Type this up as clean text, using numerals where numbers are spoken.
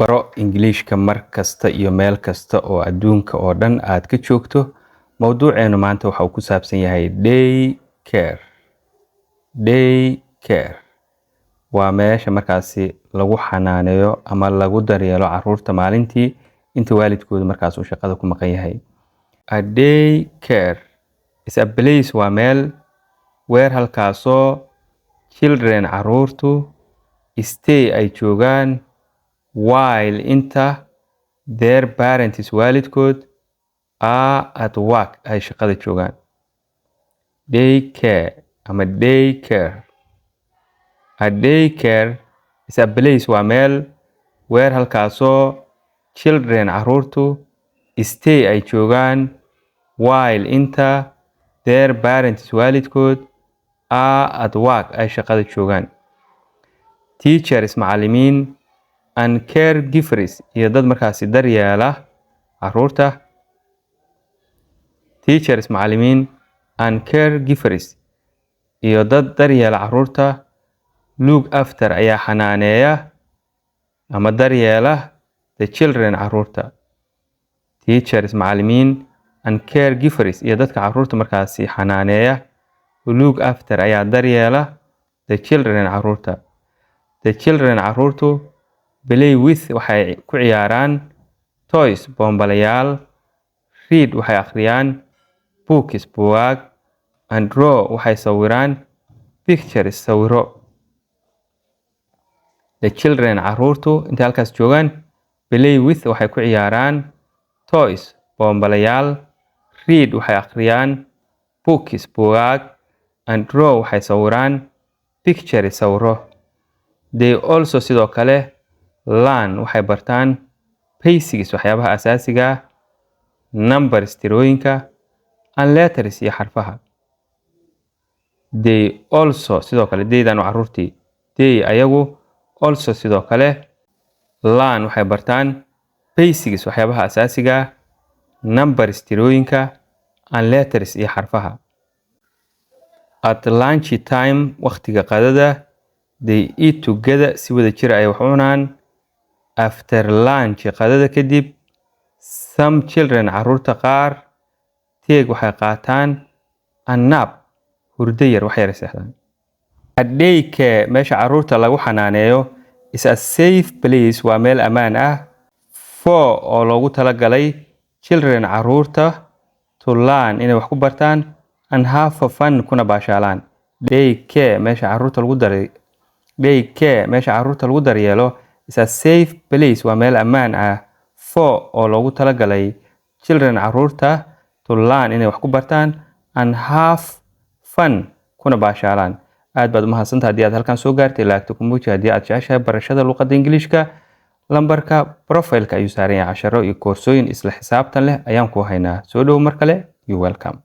baro Ingiriiska mar kasta iyo meel kasta oo adduunka oo dhan aad ka joogto. Mawduuceenu maanta waxa uu ku saabsan yahay day care. Day care waa meesha markaasi lagu xanaaneeyo ama lagu daryeelo carruurta maalintii inta waalidkoodu markaas uu shaqada ku maqan yahay. A day care is a place waa meel where halkaasoo children carruurtu stay ay joogaan while inta their parents waalidkood are at work ay shaqada joogaan. Day care ama day care. A day care is a place waa meel where halkaasoo children carruurtu stay ay joogaan while inta their parents waalidkood are at work ay shaqada joogaan. Teachers macallimiin and caregivers iyo dad markaasi daryeela carruurta. Teachers macallimiin and caregivers iyo dad daryeela carruurta look after ayaa xanaaneeya ama daryeela the children carruurta. Teachers macallimiin and caregivers iyo dadka carruurta markaasi xanaaneeya look after ayaa daryeela the children carruurta. The children carruurtu play with waxay ku ciyaaraan toys bombalayaal, read waxay akhriyaan books buugaag, and draw waxay sawiraan pictures sawiro. The children carruurtu inta halkaas joogaan play with waxay ku ciyaaraan toys bombalayaal, read waxay akhriyaan books buugaag, and draw waxay sawiraan pictures sawiro. They also sidoo kale learn waxay bartaan basics waxyaabaha asaasiga, numbers tirooyinka, and letters iyo xarfaha. They also sidoo kale daydan waa carruurtii. They ayagu also sidoo kale learn waxay bartaan basics waxyaabaha asaasiga, numbers tirooyinka, and letters iyo xarfaha. At lunch time waqtiga qadada they eat together si wada jir ay wax cunaan. After lunch qadada kadib some children carruurta qaar take waxay qaataan a nap hurdo yar wax yar seexdaan. A day care meesha carruurta lagu xanaaneeyo is a safe place waa meel ammaan ah for oo loogu talagalay children carruurta to learn inay wax ku bartaan and have fun kuna baashaalaan. Day care meesha carruurta lagu daryeelo is a safe place waa meel ammaan ah for oo loogu talagalay children carruurta to learn inay wax ku bartaan and have fun kuna baashaalaan. aad baad u mahadsantahay haddii aad halkan soo gaartay. laagta ku muuji haddii aad jeceshahay barashada luqadda Ingiriiska. lambarka profile-ka ayuu saaran yahay casharo iyo koorsooyin isla xisaabtan leh ayaan ku haynaa. soo dhow mar kale. You welcome.